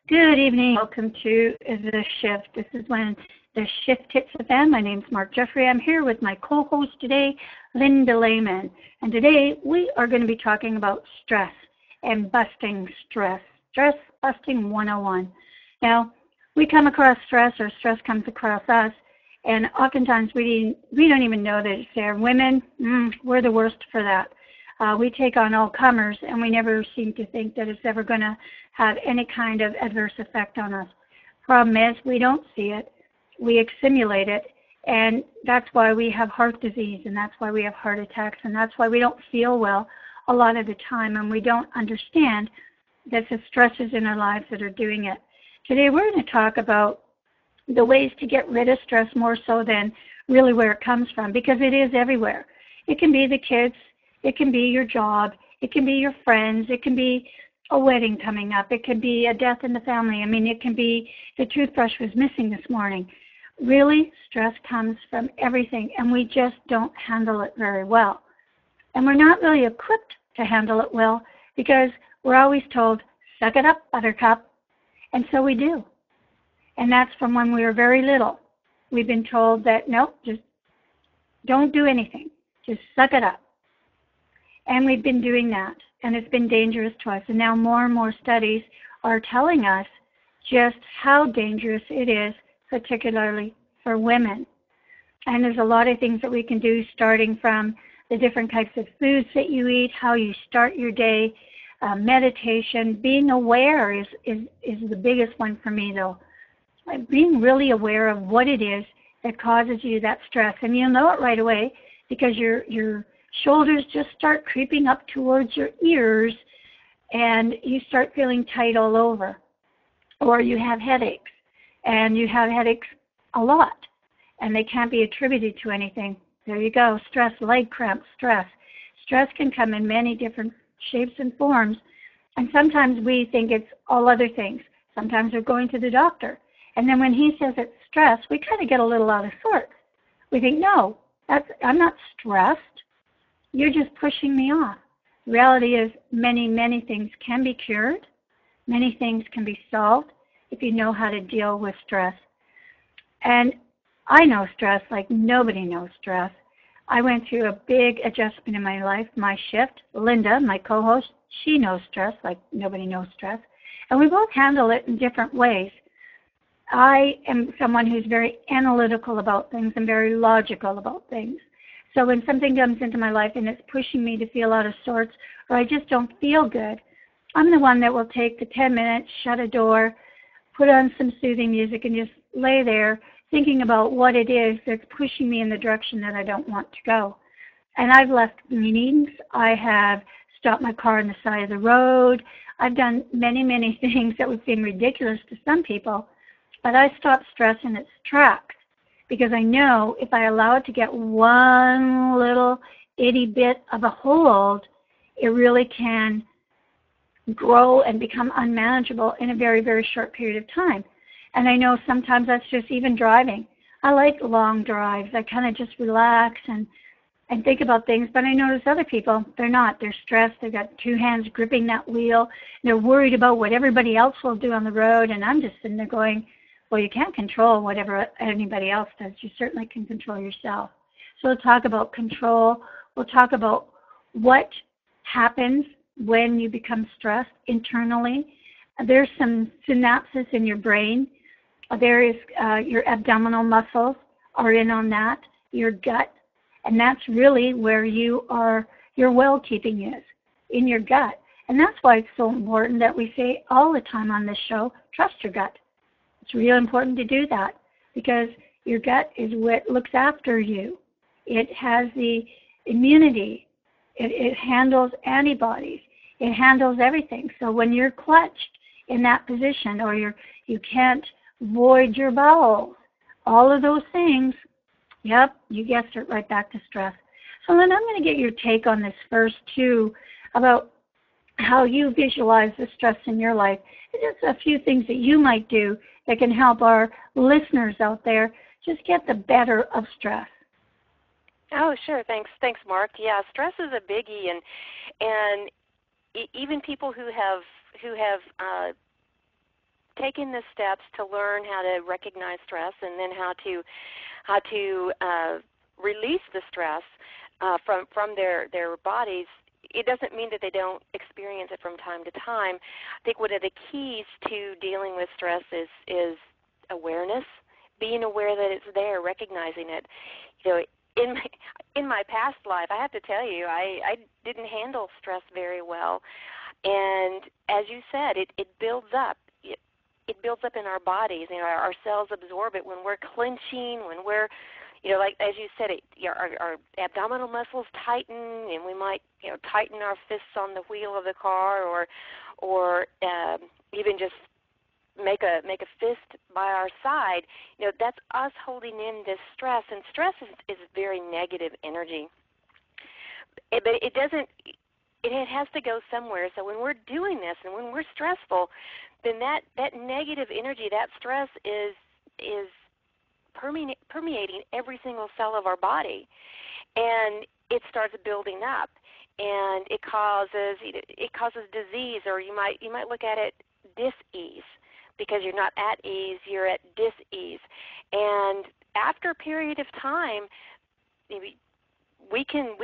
Good evening. Welcome to The Shift. This is when The Shift hits the fan. My name's Mark Jeffrey. I'm here with my co-host today, Linda Lehman. And today we are going to be talking about stress and busting stress. Stress busting 101. Now, we come across stress or stress comes across us, and oftentimes we don't even know that it's there. Women, we're the worst for that. We take on all comers, and we never seem to think that it's ever going to have any kind of adverse effect on us. Problem is, we don't see it. We assimilate it, and that's why we have heart disease, and that's why we have heart attacks, and that's why we don't feel well a lot of the time, and we don't understand that the stresses in our lives that are doing it. Today, we're going to talk about the ways to get rid of stress more so than really where it comes from, because it is everywhere. It can be the kids. It can be your job. It can be your friends. It can be a wedding coming up. It can be a death in the family. I mean, it can be the toothbrush was missing this morning. Really, stress comes from everything, and we just don't handle it very well. And we're not really equipped to handle it well because we're always told, suck it up, buttercup. And so we do. And that's from when we were very little. We've been told that, nope, just don't do anything. Just suck it up. And we've been doing that, and it's been dangerous to us. And now more and more studies are telling us just how dangerous it is, particularly for women. And there's a lot of things that we can do, starting from the different types of foods that you eat, how you start your day, meditation. Being aware is the biggest one for me, though. Being really aware of what it is that causes you that stress. And you'll know it right away because your shoulders just start creeping up towards your ears, and you start feeling tight all over. Or you have headaches, and you have headaches a lot, and they can't be attributed to anything. There you go, stress, leg cramps, stress. Stress can come in many different shapes and forms, and sometimes we think it's all other things. Sometimes we're going to the doctor, and then when he says it's stress, we kind of get a little out of sorts. We think, no, I'm not stressed. You're just pushing me off. The reality is many, many things can be cured. Many things can be solved if you know how to deal with stress. And I know stress like nobody knows stress. I went through a big adjustment in my life. My shift, Linda, my co-host, she knows stress like nobody knows stress. And we both handle it in different ways. I am someone who's very analytical about things and very logical about things. So when something comes into my life and it's pushing me to feel out of sorts, or I just don't feel good, I'm the one that will take the 10 minutes, shut a door, put on some soothing music, and just lay there thinking about what it is that's pushing me in the direction that I don't want to go. And I've left meetings. I have stopped my car on the side of the road. I've done many, many things that would seem ridiculous to some people, but I stopped stress in its tracks. Because I know if I allow it to get one little itty bit of a hold, it really can grow and become unmanageable in a very, very short period of time. And I know sometimes that's just even driving. I like long drives. I kind of just relax and think about things. But I notice other people, they're not. They're stressed. They've got two hands gripping that wheel. They're worried about what everybody else will do on the road. And I'm just sitting there going, well, you can't control whatever anybody else does. You certainly can control yourself. So we'll talk about control. We'll talk about what happens when you become stressed internally. There's some synapses in your brain. There is your abdominal muscles are in on that, your gut. And that's really where your well-keeping is, in your gut. And that's why it's so important that we say all the time on this show, trust your gut. It's real important to do that because your gut is what looks after you. It has the immunity. It handles antibodies. It handles everything. So when you're clutched in that position or you can't void your bowels, all of those things, yep, you guessed it, right back to stress. So then I'm going to get your take on this first too about how you visualize the stress in your life. Just a few things that you might do that can help our listeners out there just get the better of stress. Oh, sure. Thanks, Mark. Yeah, stress is a biggie, and even people who have taken the steps to learn how to recognize stress and then how to release the stress from their bodies, it doesn't mean that they don't experience it from time to time. I think one of the keys to dealing with stress is awareness, being aware that it's there, recognizing it. You know, in my past life, I have to tell you, I didn't handle stress very well. And as you said, it builds up. It builds up in our bodies. You know, our cells absorb it when we're clenching, when we're, you know, like as you said, our abdominal muscles tighten, and we might, you know, tighten our fists on the wheel of the car, or even just make a fist by our side. You know, that's us holding in this stress, and stress is very negative energy. But it doesn't. It has to go somewhere. So when we're doing this and when we're stressful, then that negative energy, that stress is permeating every single cell of our body, and it starts building up, and it causes disease, or you might look at it dis-ease, because you're not at ease, you're at dis-ease. And after a period of time, maybe we can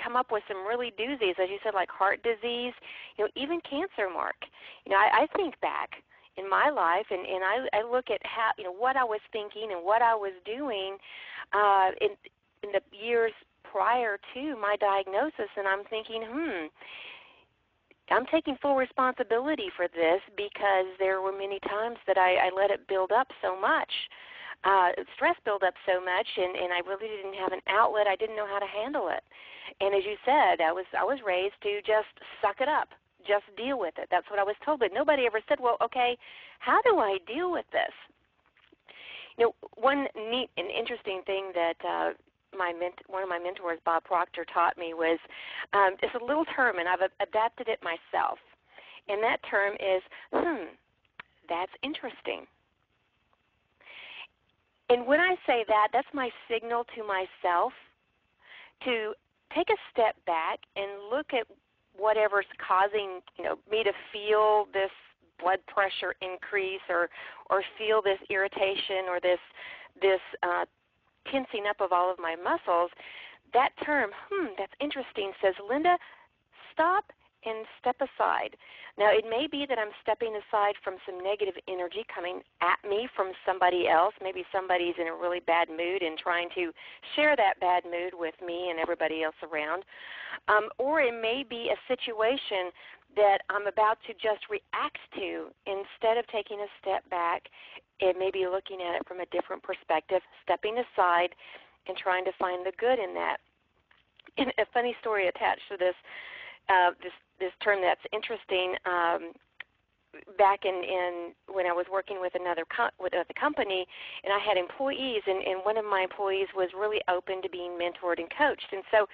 come up with some really doozies, as you said, like heart disease, you know, even cancer, Mark. You know, I think back in my life, and I look at how, you know, what I was thinking and what I was doing in the years prior to my diagnosis, and I'm thinking, I'm taking full responsibility for this, because there were many times that I let it build up so much. Stress build up so much, and I really didn't have an outlet. I didn't know how to handle it. And as you said, I was raised to just suck it up, just deal with it. That's what I was told. But nobody ever said, well, okay, how do I deal with this? You know, one neat and interesting thing that one of my mentors, Bob Proctor, taught me was it's a little term, and I've adapted it myself. And that term is, that's interesting. And when I say that, that's my signal to myself to take a step back and look at whatever's causing, you know, me to feel this blood pressure increase, or feel this irritation, or this tensing up of all of my muscles. That term, that's interesting, says, Linda, stop and step aside. Now, it may be that I'm stepping aside from some negative energy coming at me from somebody else. Maybe somebody's in a really bad mood and trying to share that bad mood with me and everybody else around. Or it may be a situation that I'm about to just react to. Instead of taking a step back, it may be looking at it from a different perspective, stepping aside and trying to find the good in that. And a funny story attached to this term that's interesting. Back in when I was working with another company, and I had employees, and one of my employees was really open to being mentored and coached. And so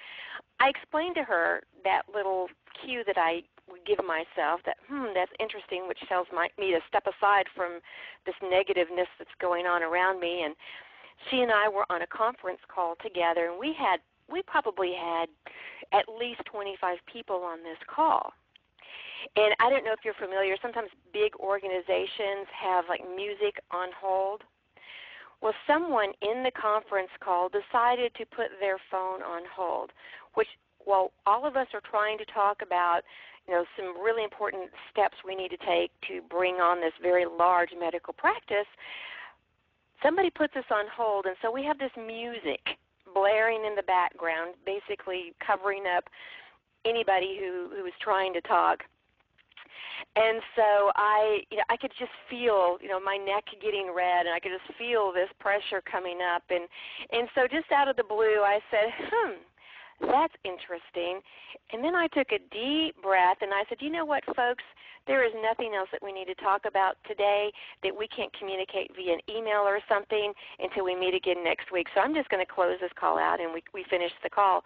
I explained to her that little cue that I would give myself, that, that's interesting, which tells me to step aside from this negativeness that's going on around me. And she and I were on a conference call together, and we probably had at least 25 people on this call. And I don't know if you're familiar, sometimes big organizations have like music on hold. Well, someone in the conference call decided to put their phone on hold, which, while all of us are trying to talk about, you know, some really important steps we need to take to bring on this very large medical practice, somebody puts us on hold, and so we have this music blaring in the background, basically covering up anybody who was trying to talk. And so I could just feel, you know, my neck getting red, and I could just feel this pressure coming up. And so just out of the blue, I said, that's interesting. And then I took a deep breath, and I said, you know what, folks, there is nothing else that we need to talk about today that we can't communicate via an email or something until we meet again next week. So I'm just going to close this call out, and we finished the call.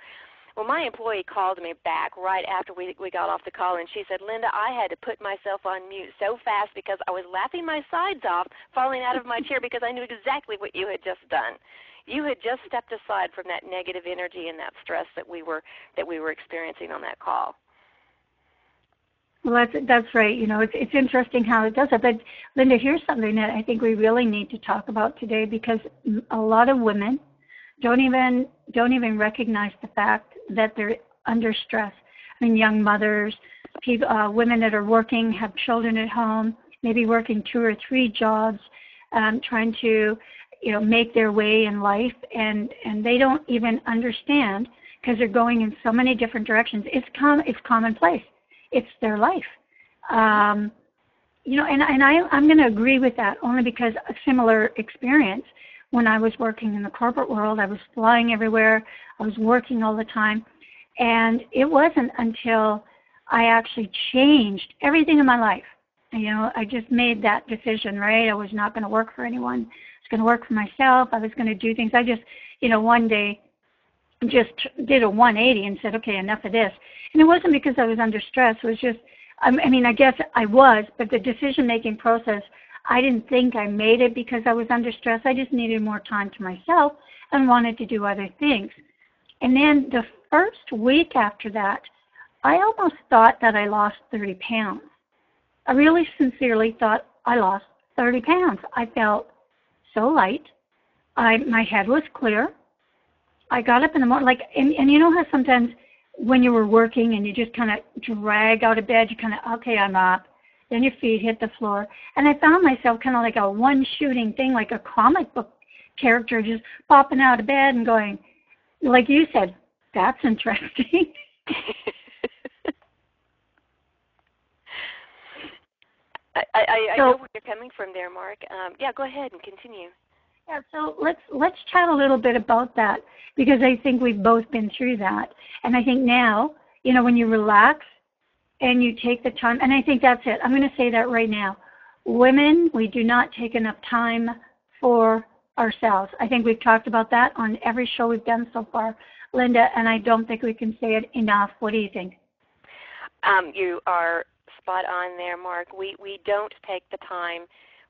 Well, my employee called me back right after we got off the call, and she said, Linda, I had to put myself on mute so fast because I was laughing my sides off, falling out of my chair, because I knew exactly what you had just done. You had just stepped aside from that negative energy and that stress that we were experiencing on that call. Well, that's right. You know, it's interesting how it does it. But Linda, here's something that I think we really need to talk about today, because a lot of women don't even recognize the fact that they're under stress. I mean, young mothers, people, women that are working, have children at home, maybe working 2 or 3 jobs, trying to, make their way in life, and they don't even understand, because they're going in so many different directions. It's commonplace. It's their life. And I'm going to agree with that, only because a similar experience. When I was working in the corporate world, I was flying everywhere. I was working all the time. And it wasn't until I actually changed everything in my life. I just made that decision, right? I was not going to work for anyone. I was going to work for myself. I was going to do things. I just, one day just did a 180 and said, okay, enough of this. And it wasn't because I was under stress. It was just, I guess I was, but the decision-making process, I didn't think I made it because I was under stress. I just needed more time to myself and wanted to do other things. And then the first week after that, I almost thought that I lost 30 pounds. I really sincerely thought I lost 30 pounds. I felt so light. My head was clear. I got up in the morning, and you know how sometimes when you were working and you just kind of drag out of bed, you kind of, okay, I'm up. Then your feet hit the floor. And I found myself kind of like a one-shooting thing, like a comic book character, just popping out of bed and going, like you said, that's interesting. I know where you're coming from there, Mark. Yeah, go ahead and continue. Yeah, so let's chat a little bit about that, because I think we've both been through that. And I think now, when you relax and you take the time, and I think that's it. I'm going to say that right now. Women, we do not take enough time for ourselves. I think we've talked about that on every show we've done so far, Linda, and I don't think we can say it enough. What do you think? You are spot on there, Mark. We don't take the time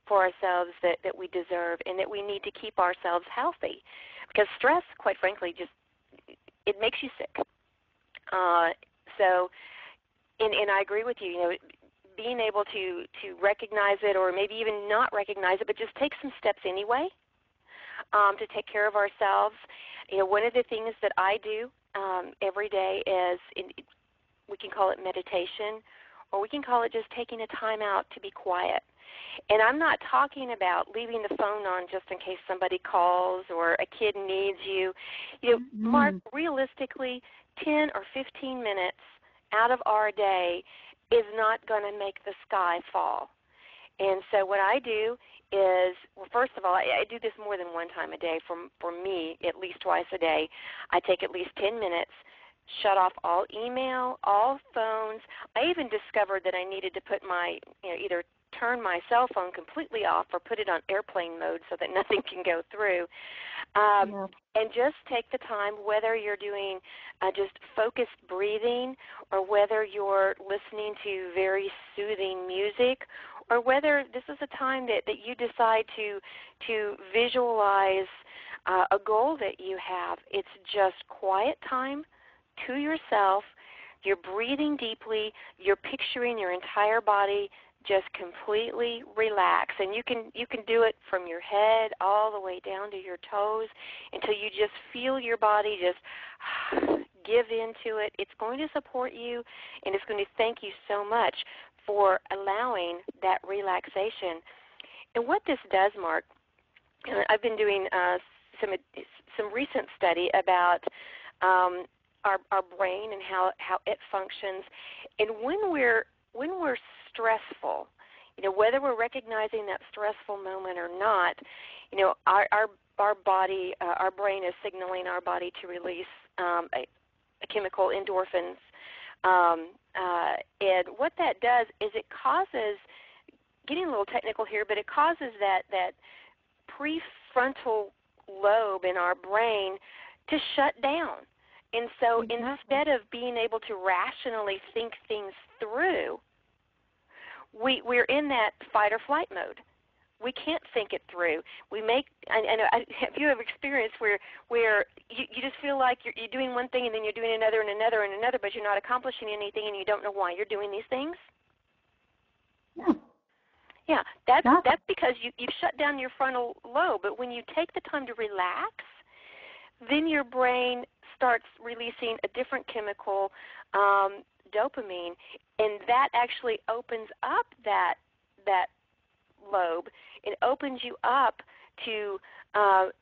for ourselves that we deserve, and that we need to keep ourselves healthy, because stress, quite frankly, it makes you sick. And I agree with you. Being able to recognize it, or maybe even not recognize it, but just take some steps anyway to take care of ourselves. One of the things that I do every day is, we can call it meditation, or we can call it just taking a time out to be quiet. And I'm not talking about leaving the phone on just in case somebody calls or a kid needs you. Mark, realistically, 10 or 15 minutes out of our day is not going to make the sky fall. And so what I do is, well, first of all, I do this more than one time a day. For me, at least twice a day, I take at least 10 minutes, shut off all email, all phones. I even discovered that I needed to put my, either turn my cell phone completely off or put it on airplane mode so that nothing can go through. And just take the time, whether you're doing just focused breathing, or whether you're listening to very soothing music, or whether this is a time that you decide to visualize a goal that you have. It's just quiet time to yourself. You're breathing deeply. You're picturing your entire body just completely relax, and you can do it from your head all the way down to your toes until you just feel your body just give into it. It's going to support you, and it's going to thank you so much for allowing that relaxation. And what this does, Mark, I've been doing some recent study about our brain and how it functions, and when we're stressful, whether we're recognizing that stressful moment or not, our body, our brain is signaling our body to release a chemical, endorphins, and what that does is it causes, getting a little technical here, but it causes that prefrontal lobe in our brain to shut down. And so instead of being able to rationally think things through, we're in that fight or flight mode. We can't think it through. Have you ever experienced where you just feel like you're doing one thing and then you're doing another and another and another, but you're not accomplishing anything and you don't know why you're doing these things? Yeah. Yeah, Exactly. that's because you've shut down your frontal lobe. But when you take the time to relax, then your brain starts releasing a different chemical, dopamine, and that actually opens up that lobe. It opens you up to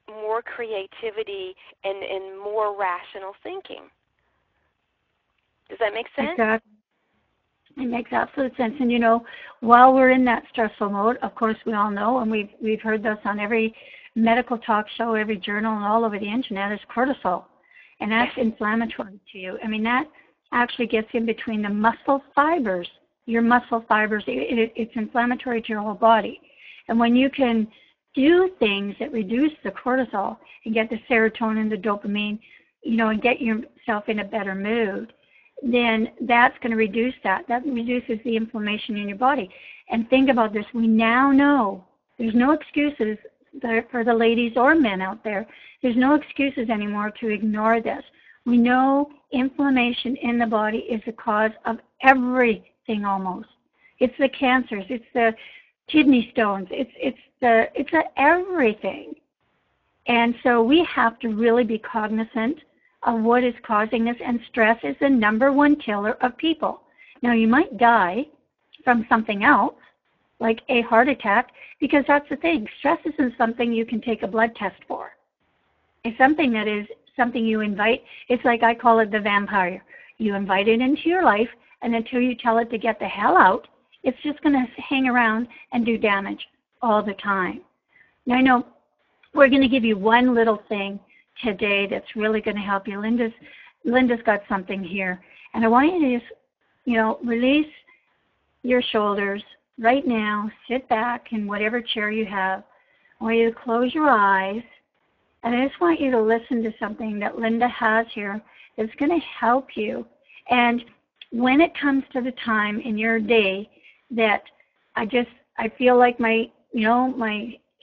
more creativity and more rational thinking. Does that make sense? Exactly. It makes absolute sense. And while we're in that stressful mode, of course, we all know, and we've heard this on every medical talk show, every journal, and all over the internet, is cortisol, and that's inflammatory to you. I mean, that actually gets in between the muscle fibers. Your muscle fibers, it's inflammatory to your whole body. And when you can do things that reduce the cortisol and get the serotonin, the dopamine, and get yourself in a better mood, then that's going to reduce that. That reduces the inflammation in your body. And think about this. We now know there's no excuses for the ladies or men out there. There's no excuses anymore to ignore this. We know inflammation in the body is the cause of everything almost. It's the cancers. It's the kidney stones. It's everything. And so we have to really be cognizant of what is causing this, and stress is the number one killer of people. Now, you might die from something else, like a heart attack, because that's the thing. Stress isn't something you can take a blood test for. It's something that is something you invite. It's like I call it the vampire. You invite it into your life, and until you tell it to get the hell out, it's just going to hang around and do damage all the time. Now, I know we're going to give you one little thing today that's really going to help you. Linda's got something here, and I want you to just, release your shoulders right now. Sit back in whatever chair you have. I want you to close your eyes, and I just want you to listen to something that Linda has here that's going to help you. And when it comes to the time in your day that I feel like my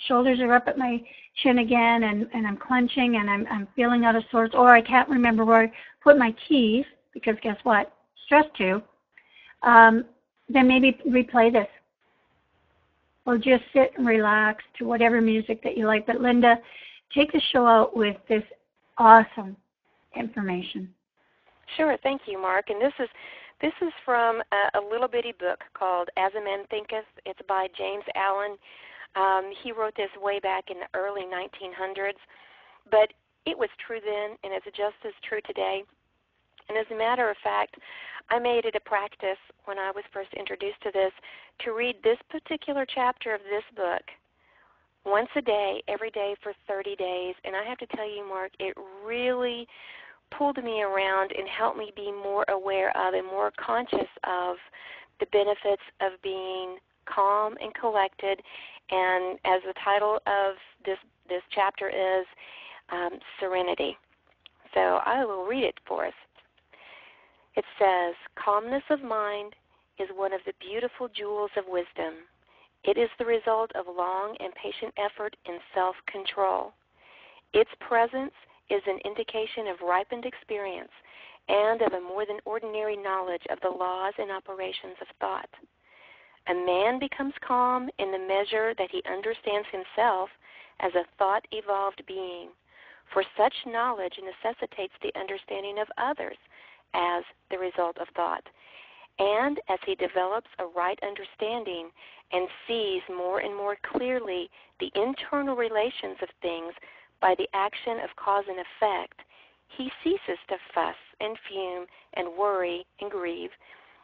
shoulders are up at my chin again, and I'm clenching, and I'm feeling out of sorts, or I can't remember where I put my keys, because guess what? Stress too. Then maybe replay this, or just sit and relax to whatever music that you like. But Linda, take the show out with this awesome information. Sure, thank you, Mark. And this is from a little bitty book called As a Man Thinketh. It's by James Allen. He wrote this way back in the early 1900s, but it was true then, and it's just as true today. And as a matter of fact, I made it a practice when I was first introduced to this to read this particular chapter of this book once a day, every day for 30 days. And I have to tell you, Mark, it really pulled me around and helped me be more aware of and more conscious of the benefits of being calm and collected. And as the title of this chapter is, Serenity. So I will read it for us. It says, calmness of mind is one of the beautiful jewels of wisdom. It is the result of long and patient effort in self-control. Its presence is an indication of ripened experience and of a more than ordinary knowledge of the laws and operations of thought. A man becomes calm in the measure that he understands himself as a thought-evolved being, for such knowledge necessitates the understanding of others as the result of thought. And as he develops a right understanding and sees more and more clearly the internal relations of things by the action of cause and effect, he ceases to fuss and fume and worry and grieve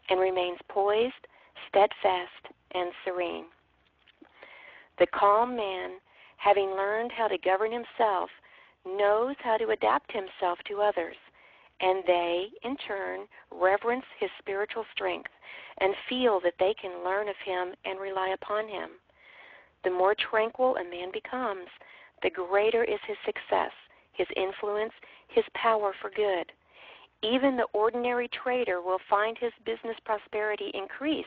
and remains poised, steadfast, and serene. The calm man, having learned how to govern himself, knows how to adapt himself to others, and they, in turn, reverence his spiritual strength and feel that they can learn of him and rely upon him. The more tranquil a man becomes, the greater is his success, his influence, his power for good. Even the ordinary trader will find his business prosperity increase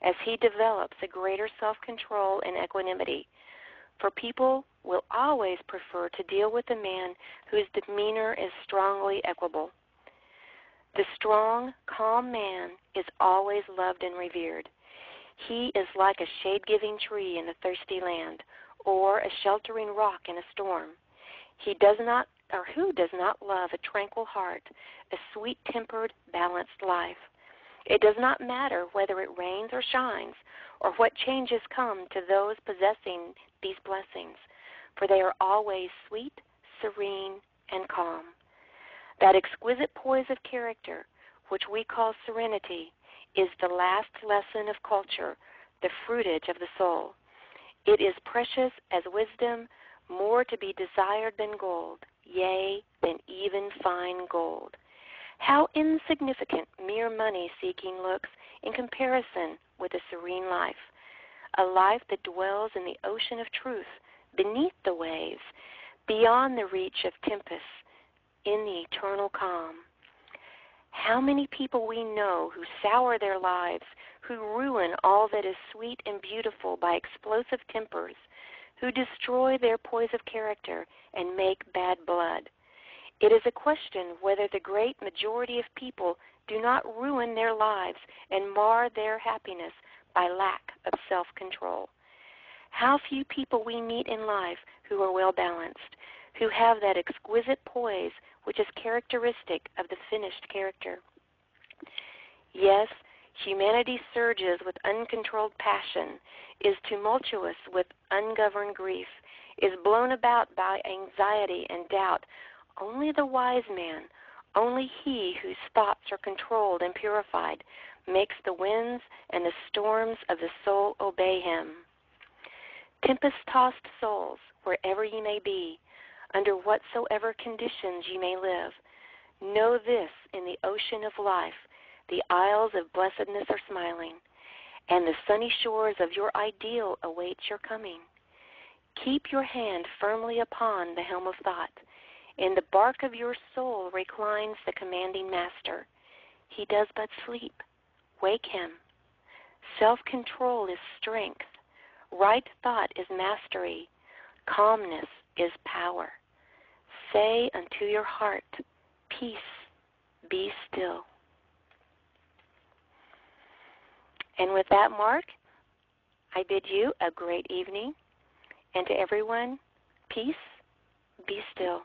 as he develops a greater self-control and equanimity. For people will always prefer to deal with a man whose demeanor is strongly equable. The strong, calm man is always loved and revered. He is like a shade-giving tree in a thirsty land, or a sheltering rock in a storm. He does not, or who does not love a tranquil heart, a sweet-tempered, balanced life? It does not matter whether it rains or shines, or what changes come to those possessing these blessings, for they are always sweet, serene, and calm. That exquisite poise of character, which we call serenity, is the last lesson of culture, the fruitage of the soul. It is precious as wisdom, more to be desired than gold, yea, than even fine gold. How insignificant mere money-seeking looks in comparison with a serene life, a life that dwells in the ocean of truth, beneath the waves, beyond the reach of tempests, in the eternal calm. How many people we know who sour their lives, who ruin all that is sweet and beautiful by explosive tempers, who destroy their poise of character and make bad blood. It is a question whether the great majority of people do not ruin their lives and mar their happiness by lack of self-control. How few people we meet in life who are well-balanced, who have that exquisite poise which is characteristic of the finished character. Yes, humanity surges with uncontrolled passion, is tumultuous with ungoverned grief, is blown about by anxiety and doubt. Only the wise man, only he whose thoughts are controlled and purified, makes the winds and the storms of the soul obey him. Tempest-tossed souls, wherever ye may be, under whatsoever conditions ye may live, know this: in the ocean of life, the isles of blessedness are smiling, and the sunny shores of your ideal await your coming. Keep your hand firmly upon the helm of thought. In the bark of your soul reclines the commanding master. He does but sleep. Wake him. Self-control is strength. Right thought is mastery. Calmness is power. Say unto your heart, peace, be still. And with that, Mark, I bid you a great evening. And to everyone, peace, be still.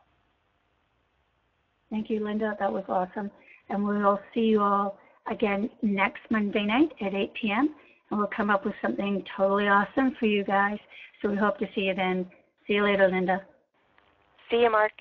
Thank you, Linda. That was awesome. And we'll see you all again next Monday night at 8 p.m. And we'll come up with something totally awesome for you guys. So we hope to see you then. See you later, Linda. See you, Mark.